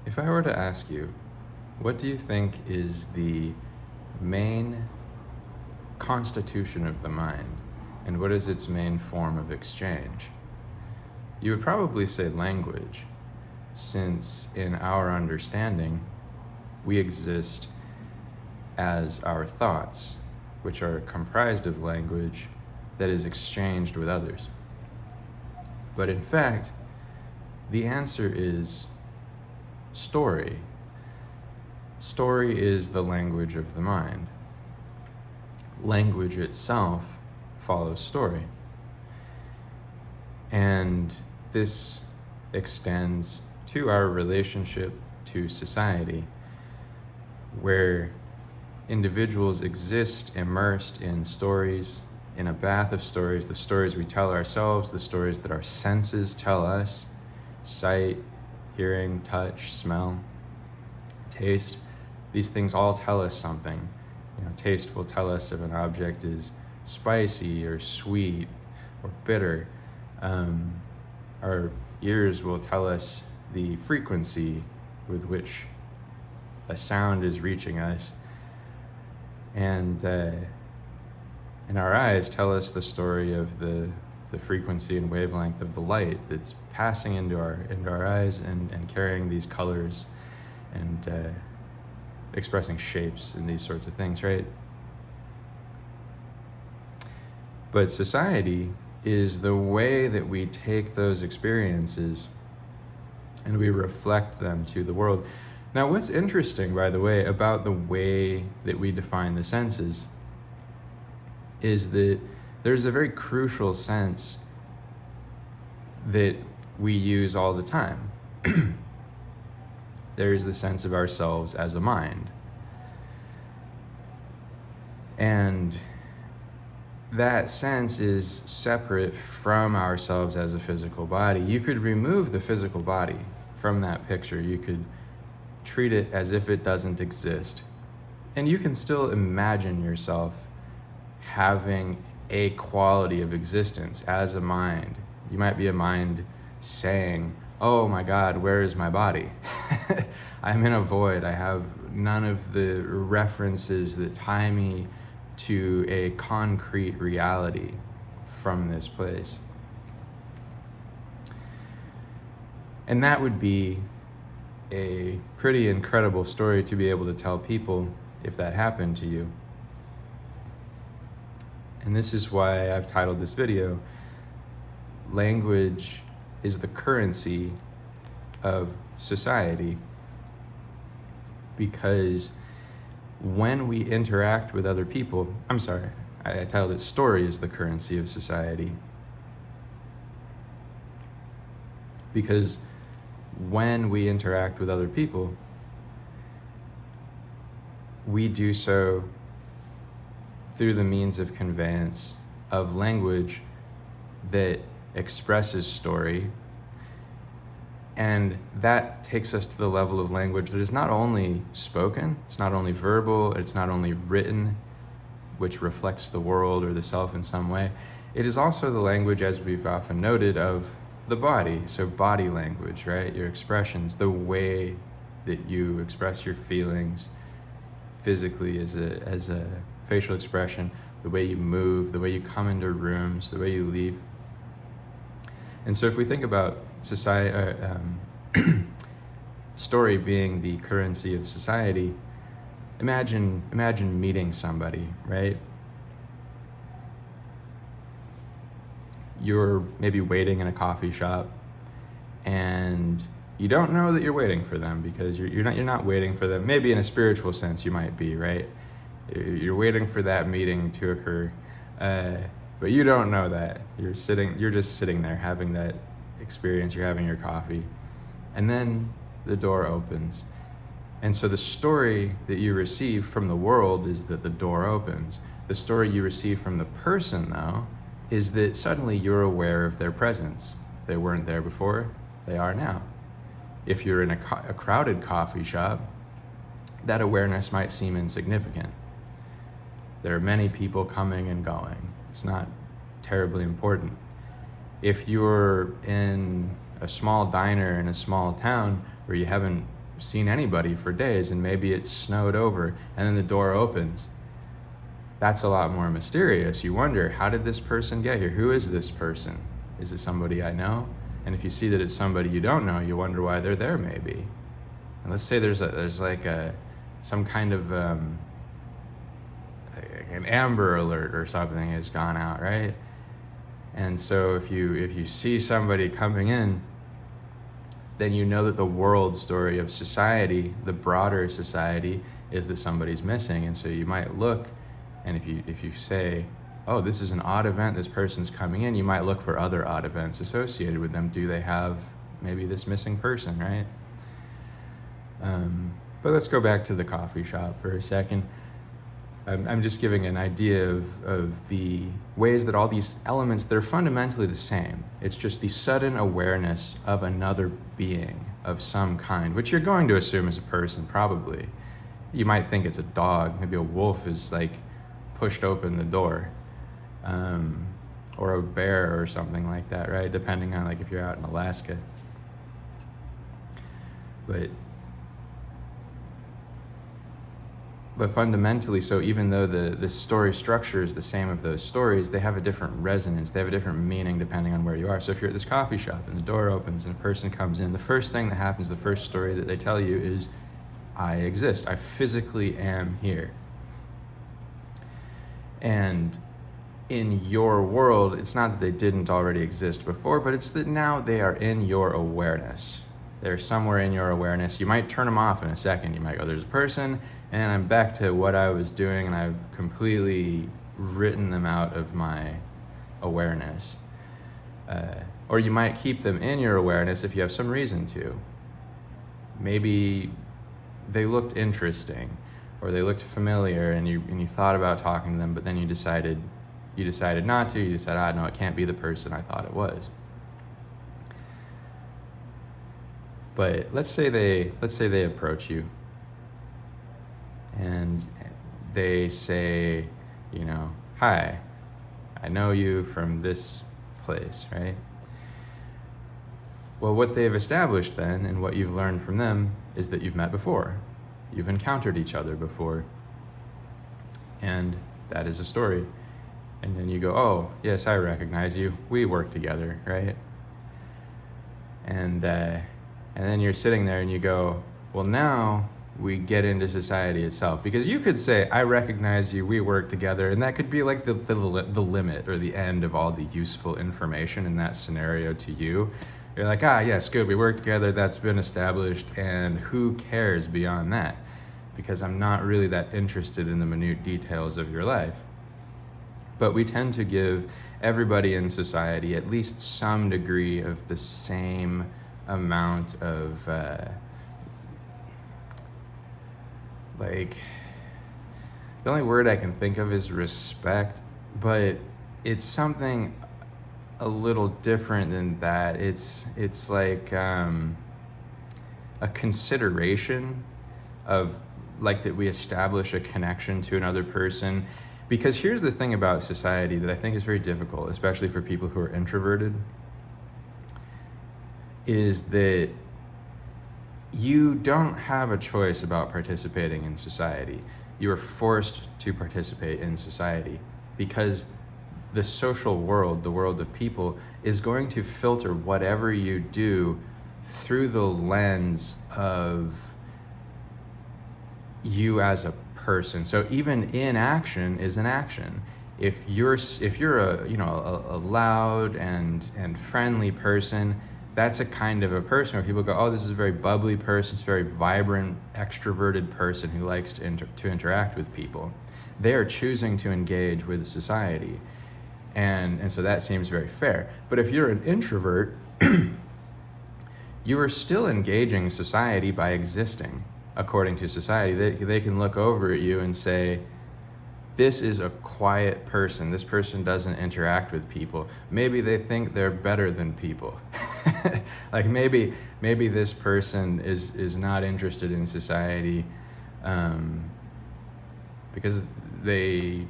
If I were to ask you, what do you think is the main constitution of the mind, and what is its main form of exchange? You would probably say language, since in our understanding, we exist as our thoughts, which are comprised of language that is exchanged with others. But in fact, the answer is story. Story is the language of the mind. Language itself follows story. And this extends to our relationship to society, where individuals exist immersed in stories, in a bath of stories, the stories we tell ourselves, the stories that our senses tell us, sight, hearing, touch, smell, taste. These things all tell us something. Taste will tell us if an object is spicy or sweet or bitter. Our ears will tell us the frequency with which a sound is reaching us. And our eyes tell us the story of the frequency and wavelength of the light that's passing into our eyes and carrying these colors and expressing shapes and these sorts of things, right? But society is the way that we take those experiences and we reflect them to the world. Now, what's interesting, by the way, about the way that we define the senses is that there's a very crucial sense that we use all the time. There is the sense of ourselves as a mind. And that sense is separate from ourselves as a physical body. You could remove the physical body from that picture. You could treat it as if it doesn't exist. And you can still imagine yourself having a quality of existence as a mind. You might be a mind saying, "Oh my God, where is my body? I'm in a void. I have none of the references that tie me to a concrete reality from this place." And that would be a pretty incredible story to be able to tell people if that happened to you. And this is why I've titled this video, Language is the Currency of Society. Because when we interact with other people, I titled it Story is the Currency of Society. Because when we interact with other people, we do so through the means of conveyance of language that expresses story. And that takes us to the level of language that is not only spoken, it's not only verbal, it's not only written, which reflects the world or the self in some way. It is also the language, as we've often noted, of the body. So body language, right? Your expressions, the way that you express your feelings physically as a facial expression, the way you move, the way you come into rooms, the way you leave. And so if we think about society, story being the currency of society, imagine meeting somebody, right? You're maybe waiting in a coffee shop and you don't know that you're waiting for them because you're not waiting for them. Maybe in a spiritual sense you might be, right? You're waiting for that meeting to occur, but you don't know that. You're just sitting there having that experience. You're having your coffee, and then the door opens. And so the story that you receive from the world is that the door opens. The story you receive from the person, though, is that suddenly you're aware of their presence. They weren't there before, they are now. If you're in a crowded coffee shop, that awareness might seem insignificant. There are many people coming and going. It's not terribly important. If you're in a small diner in a small town where you haven't seen anybody for days, and maybe it's snowed over, and then the door opens. That's a lot more mysterious. You wonder, how did this person get here? Who is this person? Is it somebody I know? And if you see that it's somebody you don't know, you wonder why they're there, maybe. And let's say there's like some kind of an Amber Alert or something has gone out, right? And so if you see somebody coming in, then you know that the world story of society, the broader society, is that somebody's missing. And so you might look, and if you say, oh, this is an odd event, this person's coming in, you might look for other odd events associated with them. Do they have maybe this missing person, right? But let's go back to the coffee shop for a second. I'm just giving an idea of the ways that all these elements, they're fundamentally the same. It's just the sudden awareness of another being of some kind, which you're going to assume is a person, probably. You might think it's a dog. Maybe a wolf is like pushed open the door. Or a bear or something like that, right? Depending on like if you're out in Alaska. But fundamentally, so even though the story structure is the same of those stories, they have a different resonance, they have a different meaning depending on where you are. So if you're at this coffee shop and the door opens and a person comes in, the first thing that happens, the first story that they tell you is, I exist, I physically am here. And in your world, it's not that they didn't already exist before, but it's that now they are in your awareness. They're somewhere in your awareness. You might turn them off in a second. You might go, there's a person, and I'm back to what I was doing, and I've completely written them out of my awareness. Or you might keep them in your awareness if you have some reason to. Maybe they looked interesting, or they looked familiar, and you thought about talking to them, but then you decided not to. You decided, no, it can't be the person I thought it was. But let's say they approach you and they say, hi, I know you from this place, right? Well, what they've established then, and what you've learned from them, is that you've met before. You've encountered each other before. And that is a story. And then you go, oh, yes, I recognize you. We work together, right? And then you're sitting there and you go, well, now we get into society itself. Because you could say, I recognize you, we work together, and that could be like the limit or the end of all the useful information in that scenario to you. You're like, yes, good, we work together, that's been established, and who cares beyond that? Because I'm not really that interested in the minute details of your life. But we tend to give everybody in society at least some degree of the same amount of, the only word I can think of is respect, but it's something a little different than that. It's like a consideration of like that we establish a connection to another person. Because here's the thing about society that I think is very difficult, especially for people who are introverted, is that you don't have a choice about participating in society. You are forced to participate in society because the social world, the world of people, is going to filter whatever you do through the lens of you as a person. So even inaction is an action. If you're a loud and friendly person, that's a kind of a person where people go, oh, this is a very bubbly person, it's a very vibrant, extroverted person who likes to interact with people. They are choosing to engage with society. And so that seems very fair. But if you're an introvert, you are still engaging society by existing according to society. They can look over at you and say, this is a quiet person. This person doesn't interact with people. Maybe they think they're better than people. Like maybe this person is not interested in society because they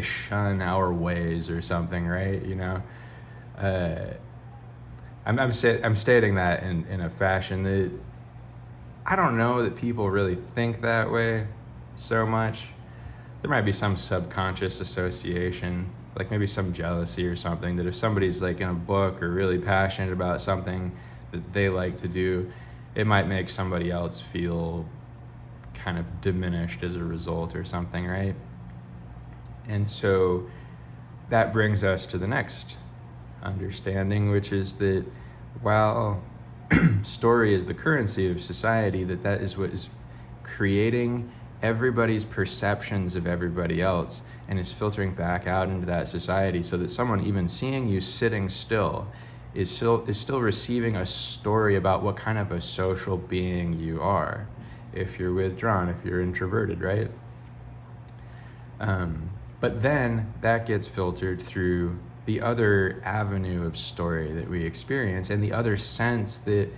shun our ways or something, right? I'm stating that in a fashion that I don't know that people really think that way so much. There might be some subconscious association, like maybe some jealousy or something, that if somebody's like in a book or really passionate about something that they like to do, it might make somebody else feel kind of diminished as a result or something, right? And so that brings us to the next understanding, which is that while story is the currency of society, that is what is creating everybody's perceptions of everybody else and is filtering back out into that society, so that someone even seeing you sitting still is still receiving a story about what kind of a social being you are, if you're withdrawn, if you're introverted, right? But then that gets filtered through the other avenue of story that we experience, and the other sense that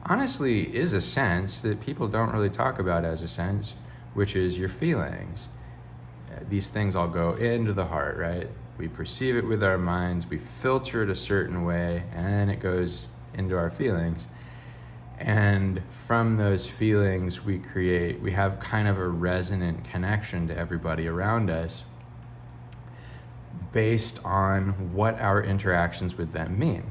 honestly is a sense that people don't really talk about as a sense, which is your feelings. These things all go into the heart, right? We perceive it with our minds, we filter it a certain way, and then it goes into our feelings. And from those feelings we have kind of a resonant connection to everybody around us based on what our interactions with them mean.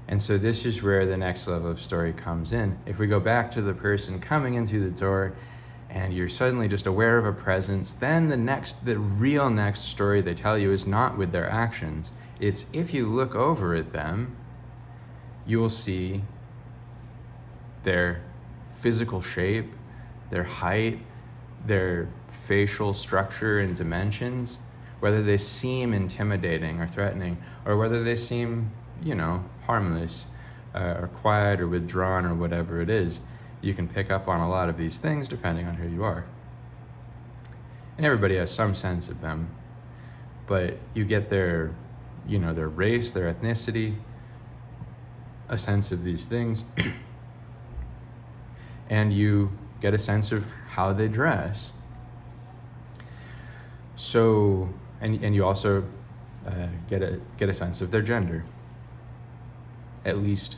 And so this is where the next level of story comes in. If we go back to the person coming in through the door and you're suddenly just aware of a presence, then the real next story they tell you is not with their actions. It's if you look over at them, you will see their physical shape, their height, their facial structure and dimensions, whether they seem intimidating or threatening, or whether they seem, harmless, or quiet or withdrawn or whatever it is. You can pick up on a lot of these things depending on who you are. And everybody has some sense of them, but you get their race, their ethnicity, a sense of these things, and you get a sense of how they dress. So, and you also get a sense of their gender. At least,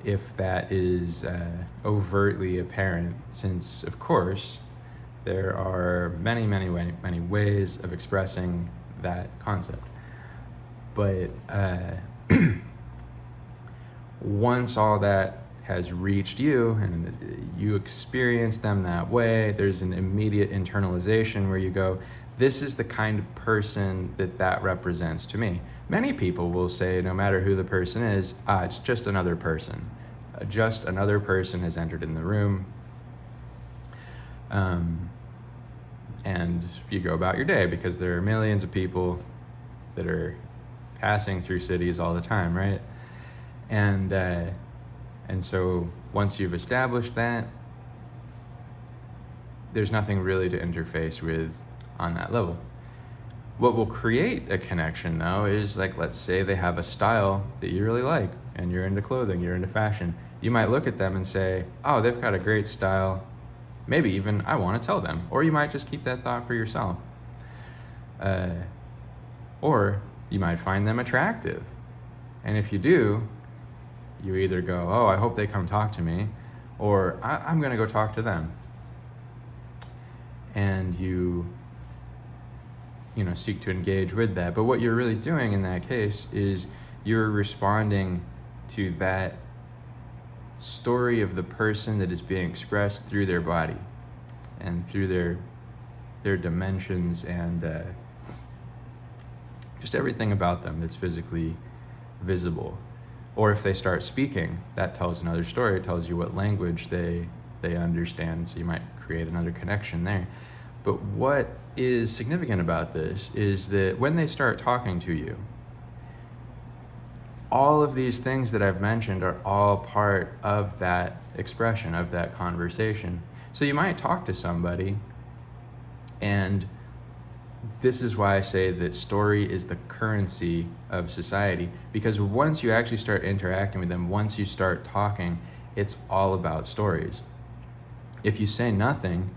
if that is overtly apparent, since of course there are many ways of expressing that concept. But once all that has reached you and you experience them that way, there's an immediate internalization where you go, this is the kind of person that represents to me. Many people will say, no matter who the person is, it's just another person. Just another person has entered in the room. And you go about your day, because there are millions of people that are passing through cities all the time, right? And so once you've established that, there's nothing really to interface with on that level. What will create a connection, though, is like, let's say they have a style that you really like, and you're into clothing, you're into fashion. You might look at them and say, oh, they've got a great style. Maybe even I want to tell them. Or you might just keep that thought for yourself. Or you might find them attractive. And if you do, you either go, oh, I hope they come talk to me, or I'm going to go talk to them. And you seek to engage with that. But what you're really doing in that case is you're responding to that story of the person that is being expressed through their body and through their dimensions and just everything about them that's physically visible. Or if they start speaking, that tells another story. It tells you what language they understand, so you might create another connection there. But what is significant about this is that when they start talking to you, all of these things that I've mentioned are all part of that expression, of that conversation. So you might talk to somebody, and this is why I say that story is the currency of society, because once you actually start interacting with them, once you start talking, it's all about stories. If you say nothing,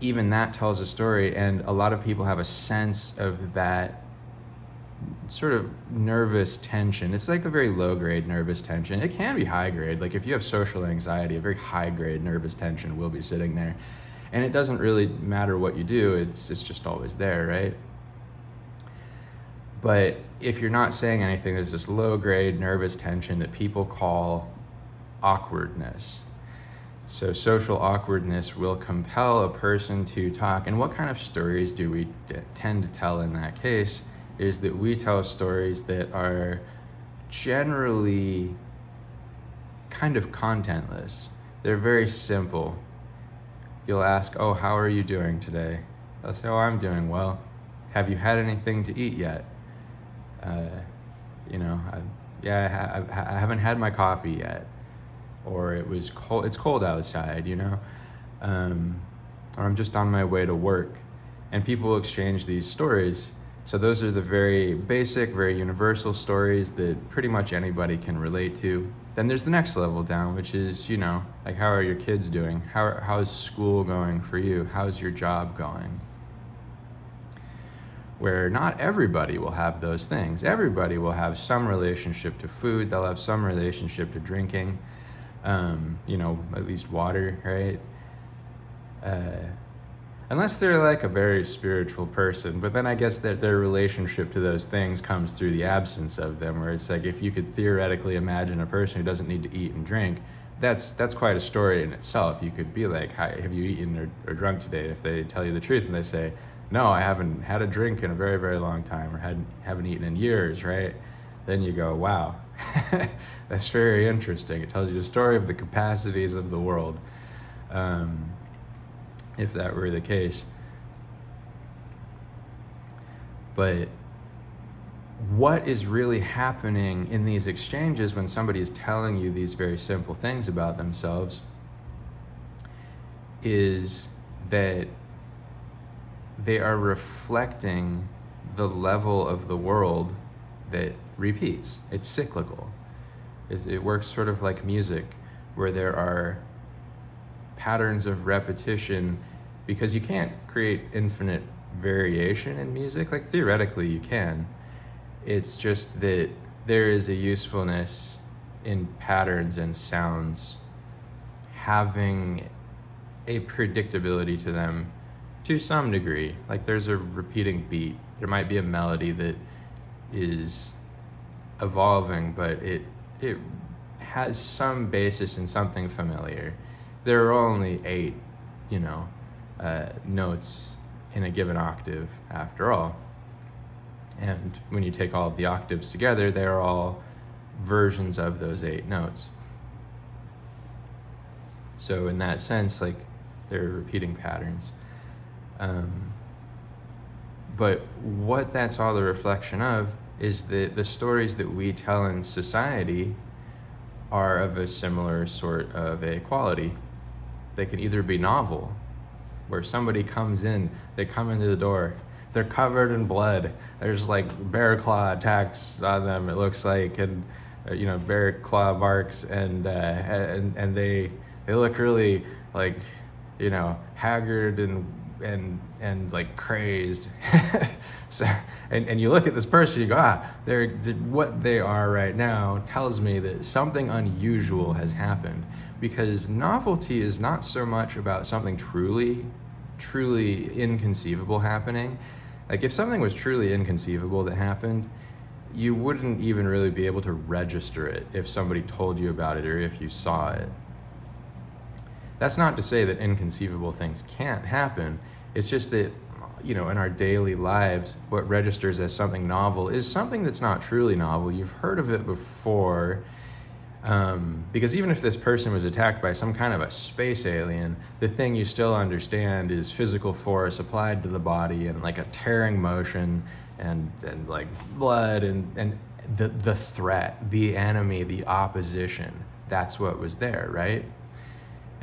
even that tells a story, and a lot of people have a sense of that sort of nervous tension. It's like a very low grade nervous tension. It can be high grade. Like if you have social anxiety, a very high grade nervous tension will be sitting there. And it doesn't really matter what you do, it's just always there, right? But if you're not saying anything, there's this low grade nervous tension that people call awkwardness. So social awkwardness will compel a person to talk. And what kind of stories do we tend to tell in that case? Is that we tell stories that are generally kind of contentless. They're very simple. You'll ask, oh, how are you doing today? They'll say, oh, I'm doing well. Have you had anything to eat yet? I haven't had my coffee yet. Or it was cold. It's cold outside, or I'm just on my way to work. And people will exchange these stories. So those are the very basic, very universal stories that pretty much anybody can relate to. Then there's the next level down, which is, like, how are your kids doing? How's school going for you? How's your job going? Where not everybody will have those things. Everybody will have some relationship to food. They'll have some relationship to drinking, at least water, right? Unless they're like a very spiritual person, but then I guess that their relationship to those things comes through the absence of them, where it's like if you could theoretically imagine a person who doesn't need to eat and drink, that's quite a story in itself. You could be like, hi, have you eaten or drunk today? If they tell you the truth and they say, no, I haven't had a drink in a very, very long time, or haven't eaten in years, right? Then you go, wow, that's very interesting. It tells you the story of the capacities of the world. If that were the case. But what is really happening in these exchanges when somebody is telling you these very simple things about themselves is that they are reflecting the level of the world that repeats. It's cyclical. It works sort of like music, where there are patterns of repetition, because you can't create infinite variation in music. Like theoretically you can. It's just that there is a usefulness in patterns and sounds having a predictability to them to some degree. Like there's a repeating beat. There might be a melody that is evolving, but it has some basis in something familiar. There are only 8, notes in a given octave after all. And when you take all of the octaves together, they're all versions of those 8 notes. So in that sense, like, they're repeating patterns. But what that's all a reflection of is that the stories that we tell in society are of a similar sort of a quality. They can either be novel, where somebody comes in, they come into the door, they're covered in blood, there's like bear claw attacks on them, it looks like, and bear claw marks, and they look really like haggard and like crazed. So and you look at this person, you go, they're what they are right now tells me that something unusual has happened, because novelty is not so much about something truly inconceivable happening. Like if something was truly inconceivable that happened, you wouldn't even really be able to register it if somebody told you about it or if you saw it. That's not to say that inconceivable things can't happen. It's just that, in our daily lives, what registers as something novel is something that's not truly novel. You've heard of it before, because even if this person was attacked by some kind of a space alien, the thing you still understand is physical force applied to the body and like a tearing motion and like blood and the threat, the enemy, the opposition. That's what was there, right?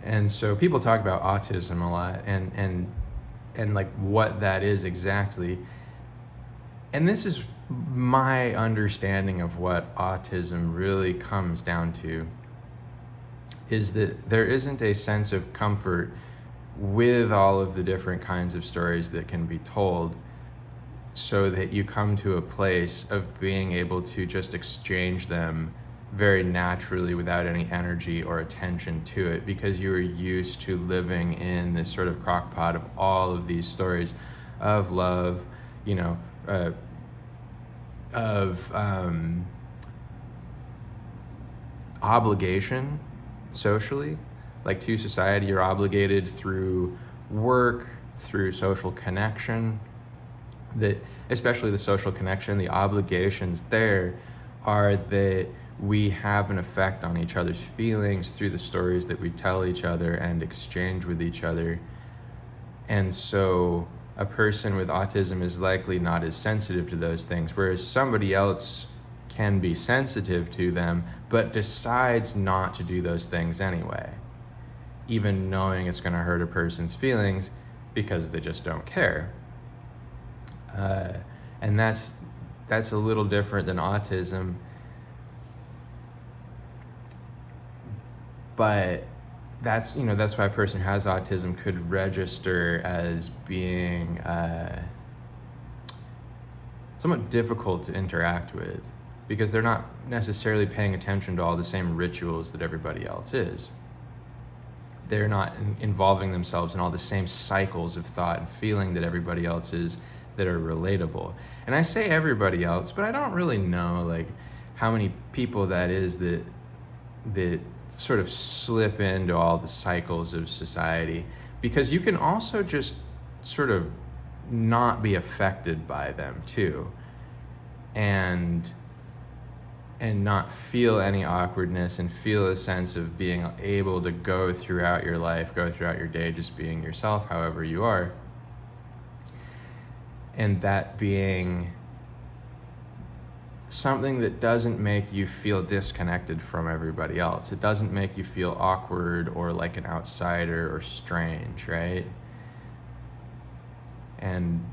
And so people talk about autism a lot and like what that is exactly. And this is my understanding of what autism really comes down to, is that there isn't a sense of comfort with all of the different kinds of stories that can be told, so that you come to a place of being able to just exchange them very naturally without any energy or attention to it, because you are used to living in this sort of crock pot of all of these stories of love, you know, of obligation socially, like to society. You're obligated through work, through social connection, that especially the social connection, the obligations there are that we have an effect on each other's feelings through the stories that we tell each other and exchange with each other. And so a person with autism is likely not as sensitive to those things, whereas somebody else can be sensitive to them, but decides not to do those things anyway, even knowing it's going to hurt a person's feelings because they just don't care. And that's a little different than autism. But that's why a person who has autism could register as being somewhat difficult to interact with, because they're not necessarily paying attention to all the same rituals that everybody else is. They're not involving themselves in all the same cycles of thought and feeling that everybody else is, that are relatable. And I say everybody else, but I don't really know like how many people that is that sort of slip into all the cycles of society, because you can also just sort of not be affected by them too, and not feel any awkwardness and feel a sense of being able to go throughout your life, go throughout your day just being yourself however you are. And that being something that doesn't make you feel disconnected from everybody else. It doesn't make you feel awkward or like an outsider or strange, right? And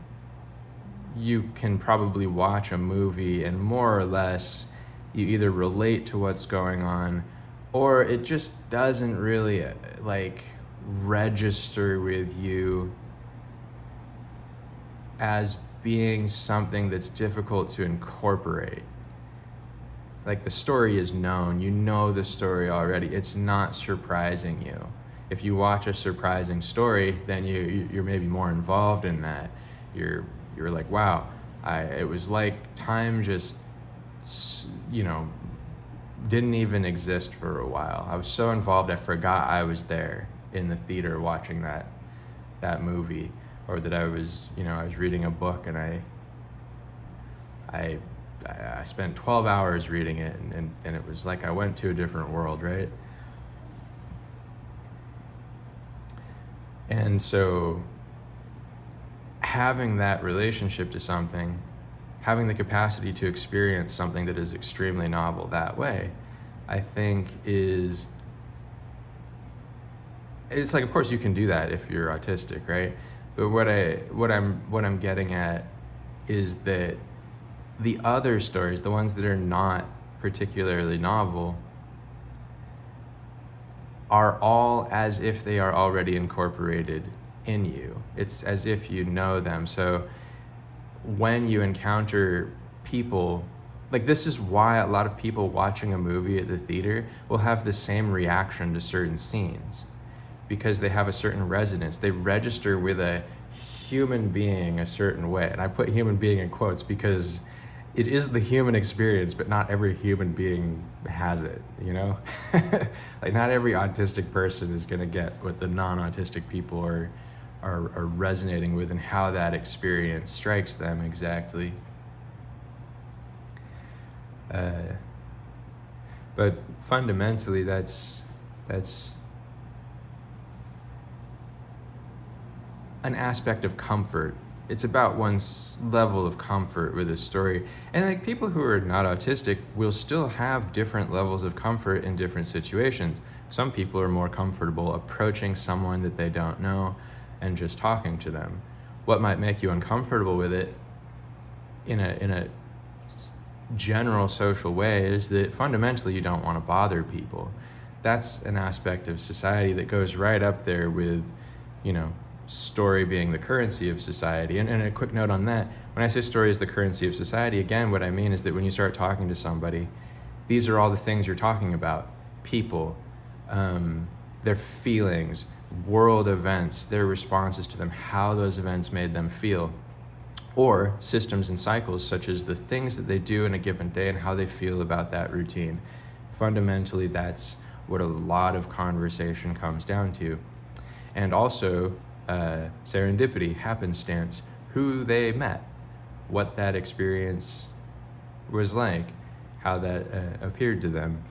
you can probably watch a movie and more or less you either relate to what's going on, or it just doesn't really like register with you as being something that's difficult to incorporate. Like the story is known, you know the story already. It's not surprising you. If you watch a surprising story, then you're maybe more involved in that. You're like, wow, it was like time just, didn't even exist for a while. I was so involved I forgot I was there in the theater watching that movie. Or that I was reading a book and I spent 12 hours reading it, and it was like I went to a different world, right? And so having that relationship to something, having the capacity to experience something that is extremely novel that way, I think it's like, of course you can do that if you're autistic, right? But what I'm getting at is that the other stories, the ones that are not particularly novel, are all as if they are already incorporated in you. It's as if you know them. So when you encounter people, like this is why a lot of people watching a movie at the theater will have the same reaction to certain scenes, because they have a certain resonance. They register with a human being a certain way. And I put human being in quotes because it is the human experience, but not every human being has it, Like not every autistic person is gonna get what the non-autistic people are resonating with and how that experience strikes them exactly. But fundamentally, that's an aspect of comfort. It's about one's level of comfort with a story. And like people who are not autistic will still have different levels of comfort in different situations. Some people are more comfortable approaching someone that they don't know and just talking to them. What might make you uncomfortable with it in a general social way is that fundamentally you don't want to bother people. That's an aspect of society that goes right up there with, story being the currency of society. And a quick note on that, when I say story is the currency of society, again, what I mean is that when you start talking to somebody, these are all the things you're talking about. People, their feelings, world events, their responses to them, how those events made them feel. Or systems and cycles, such as the things that they do in a given day and how they feel about that routine. Fundamentally, that's what a lot of conversation comes down to. And also serendipity, happenstance, who they met, what that experience was like, how that appeared to them.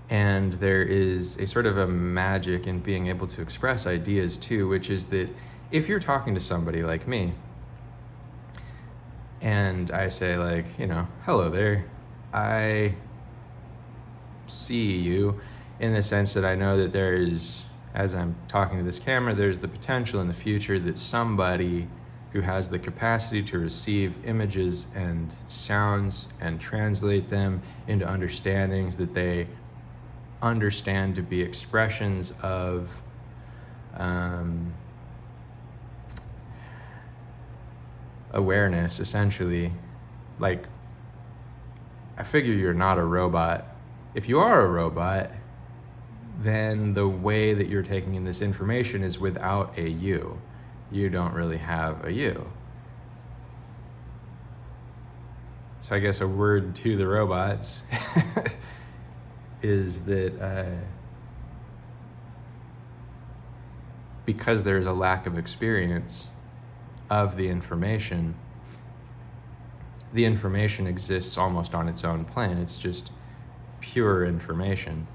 And there is a sort of a magic in being able to express ideas too, which is that if you're talking to somebody like me, and I say like, hello there, I see you, in the sense that I know that there is, as I'm talking to this camera, there's the potential in the future that somebody who has the capacity to receive images and sounds and translate them into understandings that they understand to be expressions of awareness, essentially. Like, I figure you're not a robot. If you are a robot, then the way that you're taking in this information is without a you. You don't really have a you. So I guess a word to the robots is that because there's a lack of experience of the information exists almost on its own plane. It's just pure information.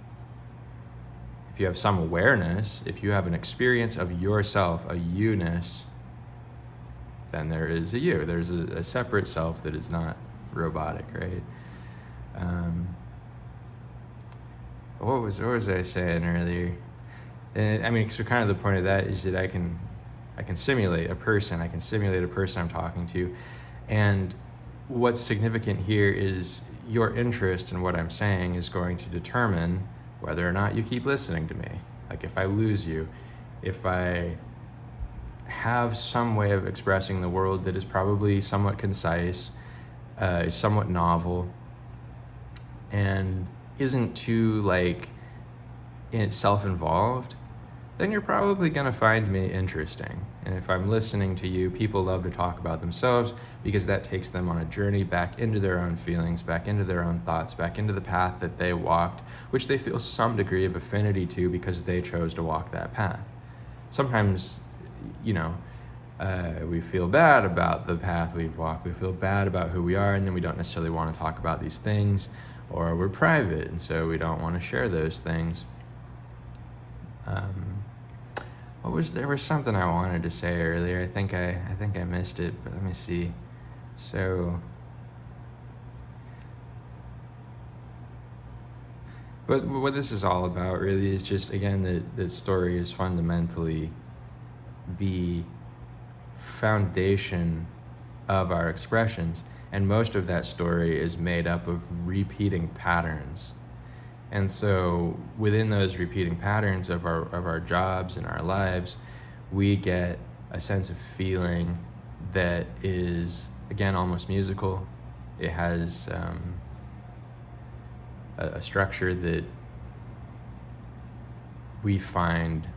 If you have some awareness, if you have an experience of yourself, a you-ness, then there is a you. There's a separate self that is not robotic, right? What was I saying earlier? And, so kind of the point of that is that I can simulate a person. I can simulate a person I'm talking to. And what's significant here is your interest in what I'm saying is going to determine whether or not you keep listening to me. Like, if I lose you, if I have some way of expressing the world that is probably somewhat concise, somewhat novel, and isn't too self-involved, then you're probably going to find me interesting. And if I'm listening to you, people love to talk about themselves because that takes them on a journey back into their own feelings, back into their own thoughts, back into the path that they walked, which they feel some degree of affinity to because they chose to walk that path. Sometimes, we feel bad about the path we've walked. We feel bad about who we are, and then we don't necessarily want to talk about these things, or we're private, and so we don't want to share those things. There was something I wanted to say earlier. I think I missed it, but let me see. So, but what this is all about really is just, again, that the story is fundamentally the foundation of our expressions, and most of that story is made up of repeating patterns. And so within those repeating patterns of our jobs and our lives, we get a sense of feeling that is, again, almost musical. It has a structure that we find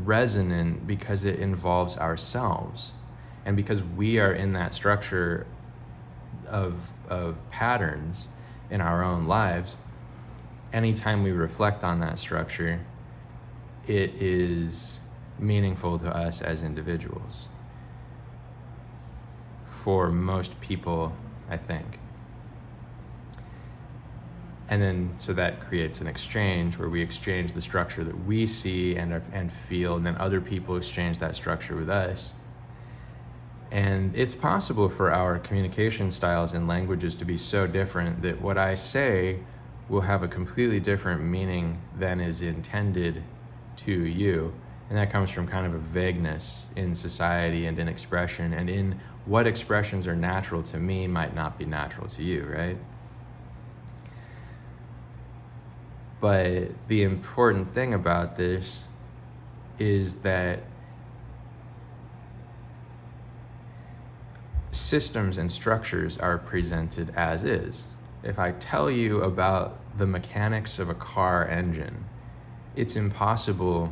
resonant because it involves ourselves. And because we are in that structure of patterns in our own lives, anytime we reflect on that structure, it is meaningful to us as individuals. For most people, I think. And then, so that creates an exchange where we exchange the structure that we see and feel, and then other people exchange that structure with us. And it's possible for our communication styles and languages to be so different that what I say will have a completely different meaning than is intended to you. And that comes from kind of a vagueness in society and in expression, and in what expressions are natural to me might not be natural to you, right? But the important thing about this is that systems and structures are presented as is. If I tell you about the mechanics of a car engine, it's impossible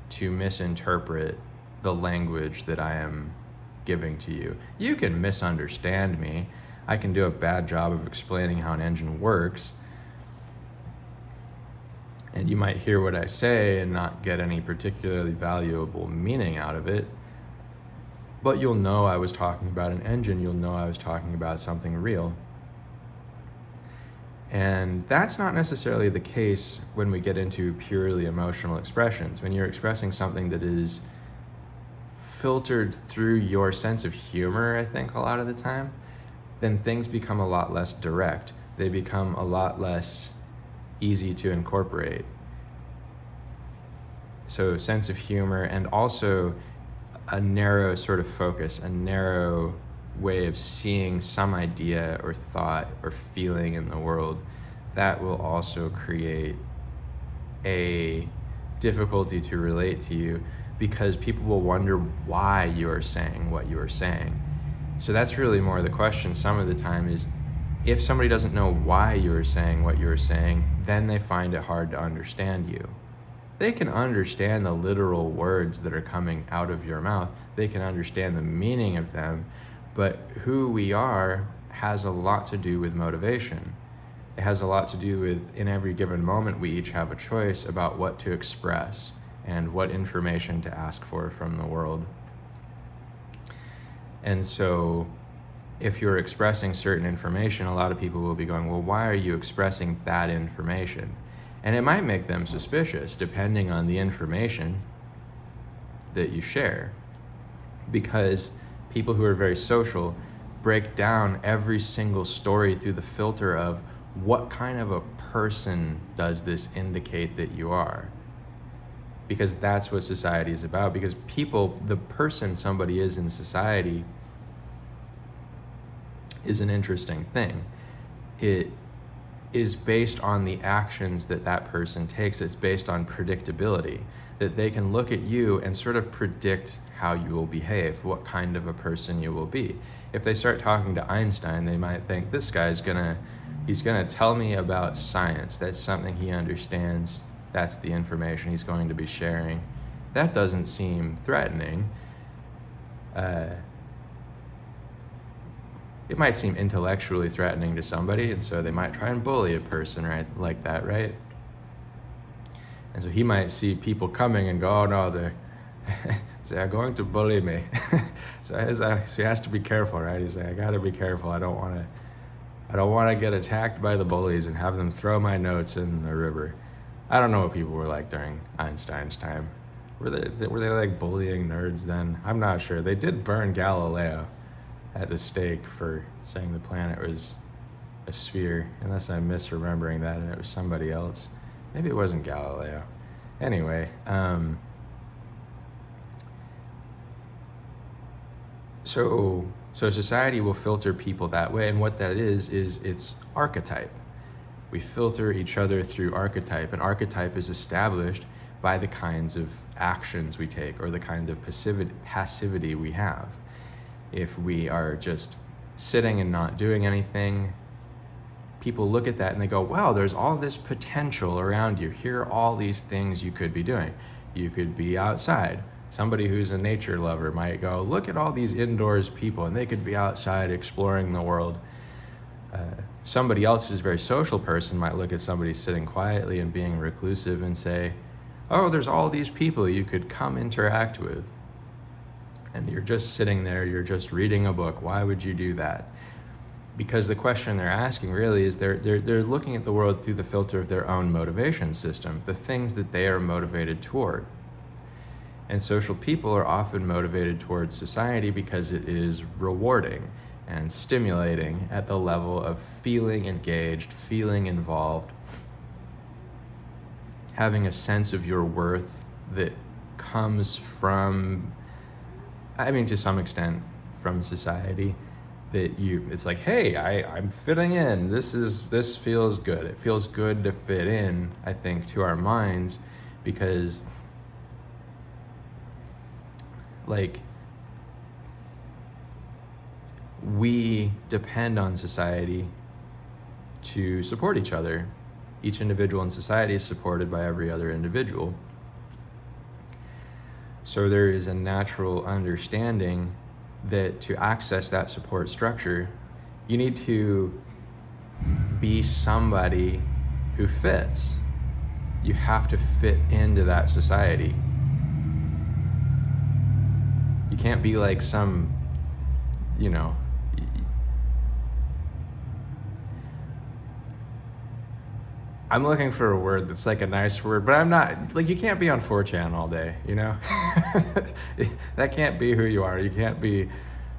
to misinterpret the language that I am giving to you. You can misunderstand me. I can do a bad job of explaining how an engine works, and you might hear what I say and not get any particularly valuable meaning out of it, but you'll know I was talking about an engine. You'll know I was talking about something real. And that's not necessarily the case when we get into purely emotional expressions. When you're expressing something that is filtered through your sense of humor, I think a lot of the time, then things become a lot less direct. They become a lot less easy to incorporate. So sense of humor, and also a narrow sort of focus, a narrow way of seeing some idea or thought or feeling in the world, that will also create a difficulty to relate to you, because people will wonder why you are saying what you are saying. So that's really more the question some of the time, is if somebody doesn't know why you are saying what you are saying, then they find it hard to understand you. They can understand the literal words that are coming out of your mouth. They can understand the meaning of them, but who we are has a lot to do with motivation. It has a lot to do with, in every given moment, we each have a choice about what to express and what information to ask for from the world. And so if you're expressing certain information, a lot of people will be going, well, why are you expressing that information? And it might make them suspicious, depending on the information that you share. Because people who are very social break down every single story through the filter of what kind of a person does this indicate that you are? Because that's what society is about. Because people, the person somebody is in society is an interesting thing. It is based on the actions that that person takes. It's based on predictability, that they can look at you and sort of predict how you will behave, what kind of a person you will be. If they start talking to Einstein, they might think, this guy's he's gonna tell me about science. That's something he understands. That's the information he's going to be sharing. That doesn't seem threatening. It might seem intellectually threatening to somebody, and so they might try and bully a person, right, like that, right? And so he might see people coming and go, oh no, they're going to bully me. So he has to be careful, right? He's like, I gotta be careful. I don't want to get attacked by the bullies and have them throw my notes in the river. I don't know what people were like during Einstein's time. Were they like bullying nerds then? I'm not sure. They did burn Galileo at the stake for saying the planet was a sphere, unless I'm misremembering that and it was somebody else. Maybe it wasn't Galileo. Anyway, so society will filter people that way, and what that is it's archetype. We filter each other through archetype, and archetype is established by the kinds of actions we take or the kind of passivity we have. If we are just sitting and not doing anything, people look at that and they go, wow, there's all this potential around you. Here are all these things you could be doing. You could be outside. Somebody who's a nature lover might go, look at all these indoors people, and they could be outside exploring the world. Somebody else who's a very social person might look at somebody sitting quietly and being reclusive and say, oh, there's all these people you could come interact with. And you're just sitting there, you're just reading a book. Why would you do that? Because the question they're asking really is they're looking at the world through the filter of their own motivation system, the things that they are motivated toward. And social people are often motivated towards society because it is rewarding and stimulating at the level of feeling engaged, feeling involved, having a sense of your worth that comes from, I mean, to some extent, from society. that it's like, hey, I'm fitting in. This feels good. It feels good to fit in, I think, to our minds, because like we depend on society to support each other. Each individual in society is supported by every other individual. So there is a natural understanding that to access that support structure, you need to be somebody who fits. You have to fit into that society. You can't be like some, I'm looking for a word that's like a nice word, but I'm not, like, you can't be on 4chan all day, That can't be who you are. You can't be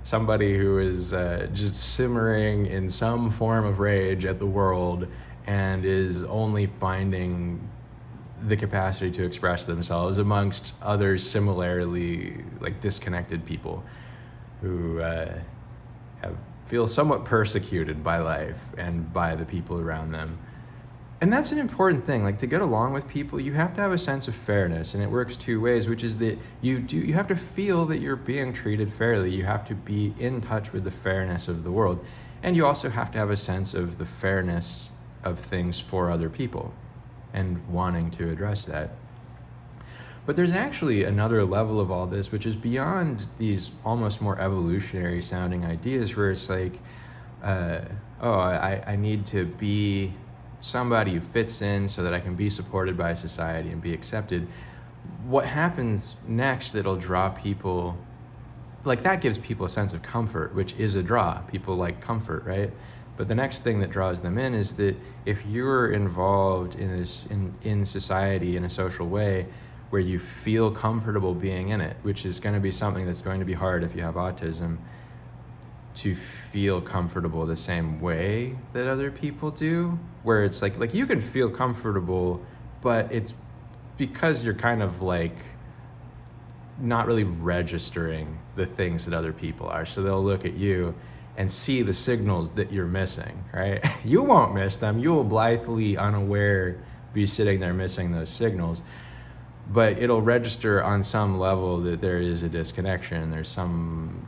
somebody who is just simmering in some form of rage at the world and is only finding the capacity to express themselves amongst others similarly like disconnected people who feel somewhat persecuted by life and by the people around them. And that's an important thing. Like, to get along with people, you have to have a sense of fairness, and it works two ways, which is that you have to feel that you're being treated fairly. You have to be in touch with the fairness of the world, and you also have to have a sense of the fairness of things for other people and wanting to address that. But there's actually another level of all this, which is beyond these almost more evolutionary sounding ideas, where it's like, I need to be somebody who fits in so that I can be supported by society and be accepted. What happens next that'll draw people, like, that gives people a sense of comfort, which is a draw. People like comfort, right? But the next thing that draws them in is that if you're involved in society in a social way where you feel comfortable being in it, which is going to be something that's going to be hard if you have autism, to feel comfortable the same way that other people do, where it's like you can feel comfortable, but it's because you're kind of like not really registering the things that other people are. So they'll look at you and see the signals that you're missing, right? You won't miss them. You will blithely, unaware, be sitting there missing those signals. But it'll register on some level that there is a disconnection. There's something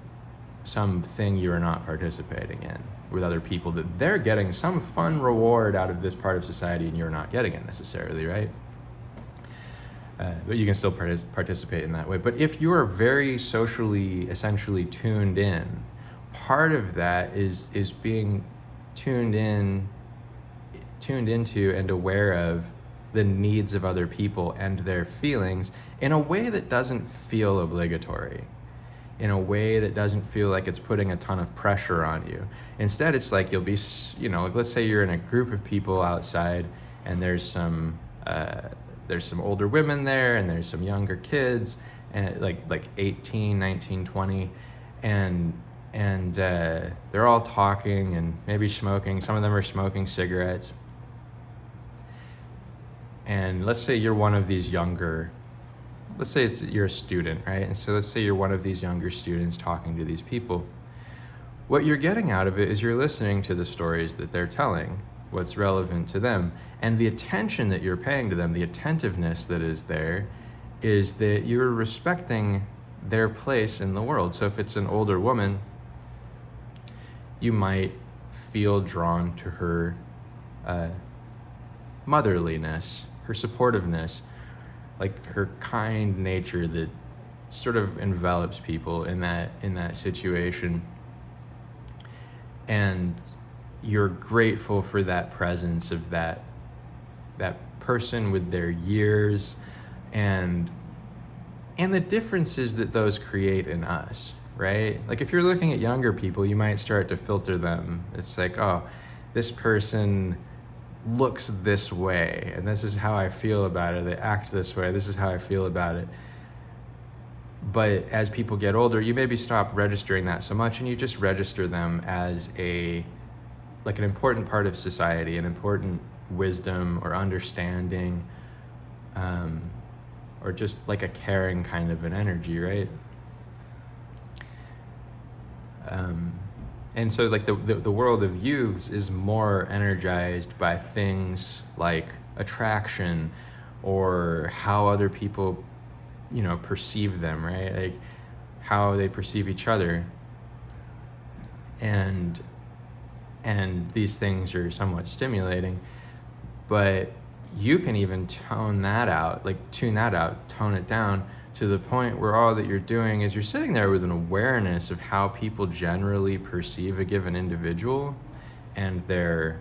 you're not participating in with other people, that they're getting some fun reward out of this part of society and you're not getting it necessarily, right? But you can still participate in that way. But if you are very socially, essentially tuned in, part of that is being tuned into and aware of the needs of other people and their feelings in a way that doesn't feel obligatory, in a way that doesn't feel like it's putting a ton of pressure on you. Instead, it's like you'll be, like, let's say you're in a group of people outside and there's some older women there and there's some younger kids, and like 18, 19, 20, and they're all talking and maybe smoking. Some of them are smoking cigarettes. And let's say you're one of these younger, let's say you're a student, right? And so let's say you're one of these younger students talking to these people. What you're getting out of it is you're listening to the stories that they're telling, what's relevant to them. And the attention that you're paying to them, the attentiveness that is there, is that you're respecting their place in the world. So if it's an older woman, you might feel drawn to her motherliness, her supportiveness, like her kind nature that sort of envelops people in that situation. And you're grateful for that presence of that person with their years and the differences that those create in us, right? Like, if you're looking at younger people, you might start to filter them. It's like, oh, this person looks this way and this is how I feel about it. They act this way. This is how I feel about it. But as people get older, you maybe stop registering that so much and you just register them as an important part of society, an important wisdom or understanding, or just like a caring kind of an energy, right? And so like the world of youths is more energized by things like attraction or how other people, perceive them, right? Like how they perceive each other. And these things are somewhat stimulating, but you can even tune that out, tone it down to the point where all that you're doing is you're sitting there with an awareness of how people generally perceive a given individual and their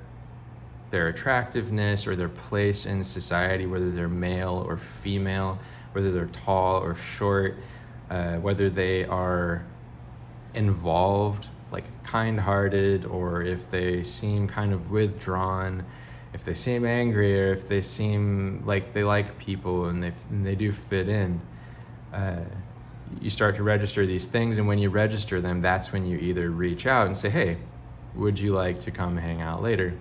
attractiveness or their place in society, whether they're male or female, whether they're tall or short, whether they are involved, like kind-hearted, or if they seem kind of withdrawn, if they seem angry, or if they seem like they like people and they do fit in. You start to register these things, and when you register them, that's when you either reach out and say, hey, would you like to come hang out later?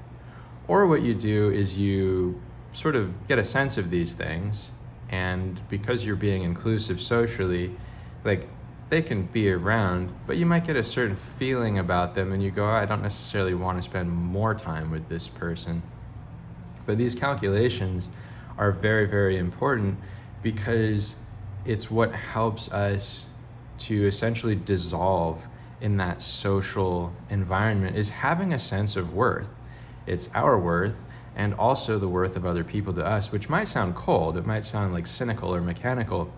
Or what you do is you sort of get a sense of these things, and because you're being inclusive socially, like they can be around, but you might get a certain feeling about them and you go, I don't necessarily want to spend more time with this person. But these calculations are very, very important because it's what helps us to essentially dissolve in that social environment, is having a sense of worth. It's our worth and also the worth of other people to us, which might sound cold, it might sound like cynical or mechanical,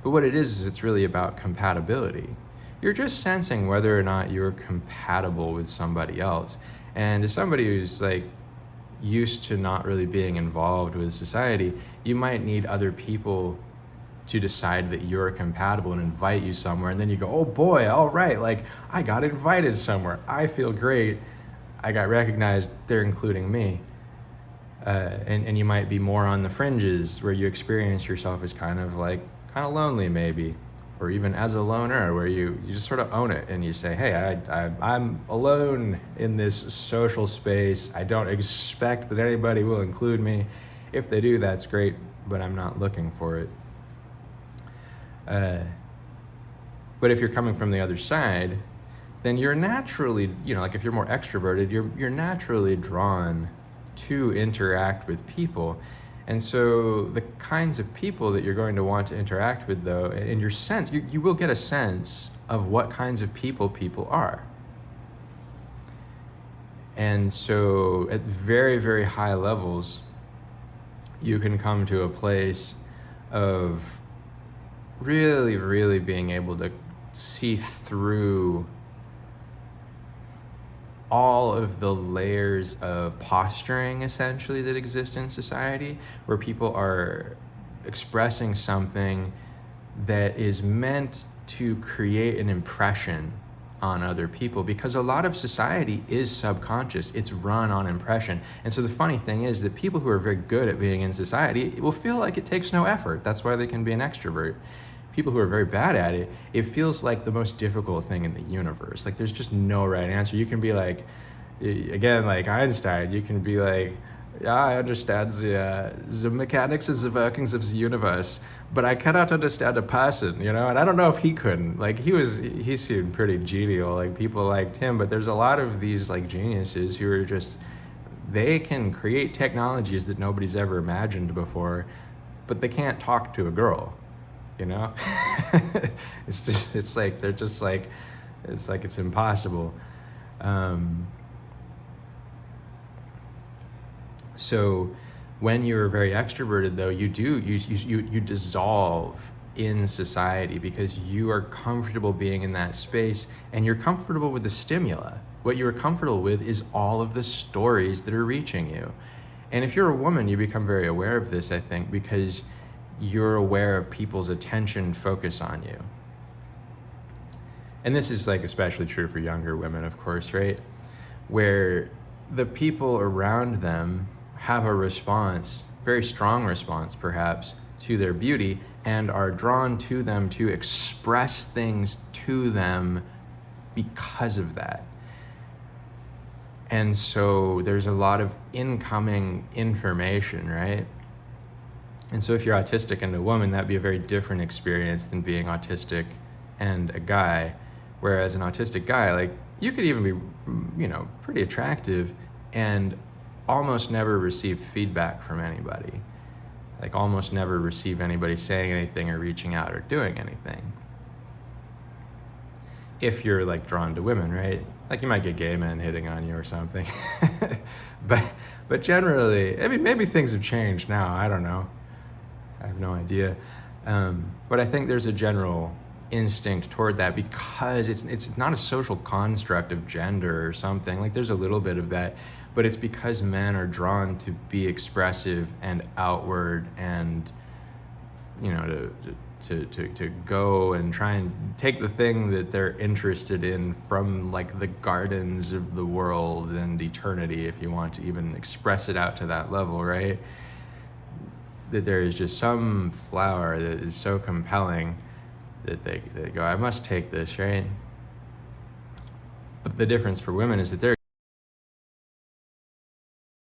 but what it is it's really about compatibility. You're just sensing whether or not you're compatible with somebody else. And as somebody who's like used to not really being involved with society, you might need other people to decide that you're compatible and invite you somewhere, and then you go, oh boy, all right, like I got invited somewhere, I feel great, I got recognized, they're including me. And you might be more on the fringes where you experience yourself as kind of lonely maybe, or even as a loner, where you just sort of own it and you say, hey, I'm alone in this social space, I don't expect that anybody will include me. If they do, that's great, but I'm not looking for it. But if you're coming from the other side, then you're naturally, like if you're more extroverted, you're naturally drawn to interact with people. And so the kinds of people that you're going to want to interact with, though, in your sense, you will get a sense of what kinds of people are. And so at very, very high levels, you can come to a place of really, really being able to see through all of the layers of posturing essentially that exist in society, where people are expressing something that is meant to create an impression on other people, because a lot of society is subconscious. It's run on impression. And so the funny thing is that people who are very good at being in society will feel like it takes no effort. That's why they can be an extrovert. People who are very bad at it, it feels like the most difficult thing in the universe. Like there's just no right answer. You can be like, again, like Einstein, you can be like, yeah, I understand the mechanics and the workings of the universe, but I cannot understand a person, And I don't know if he couldn't. Like he seemed pretty genial, like people liked him, but there's a lot of these like geniuses who are just, they can create technologies that nobody's ever imagined before, but they can't talk to a girl. It's like they're just like, it's impossible. So when you're very extroverted, though, you dissolve in society because you are comfortable being in that space and you're comfortable with the stimuli. What you're comfortable with is all of the stories that are reaching you. And if you're a woman, you become very aware of this, I think, because you're aware of people's attention focus on you. And this is like especially true for younger women, of course, right? Where the people around them have a response, very strong response perhaps, to their beauty and are drawn to them to express things to them because of that. And so there's a lot of incoming information, right? And so if you're autistic and a woman, that'd be a very different experience than being autistic and a guy. Whereas an autistic guy, like, you could even be, pretty attractive and almost never receive feedback from anybody. Like almost never receive anybody saying anything or reaching out or doing anything. If you're like drawn to women, right? Like you might get gay men hitting on you or something. but generally, I mean, maybe things have changed now. I don't know. I have no idea. But I think there's a general instinct toward that because it's not a social construct of gender or something. Like there's a little bit of that, but it's because men are drawn to be expressive and outward and, to go and try and take the thing that they're interested in from like the gardens of the world and eternity, if you want to even express it out to that level, right? That there is just some flower that is so compelling that they go, I must take this, right? But the difference for women is that they're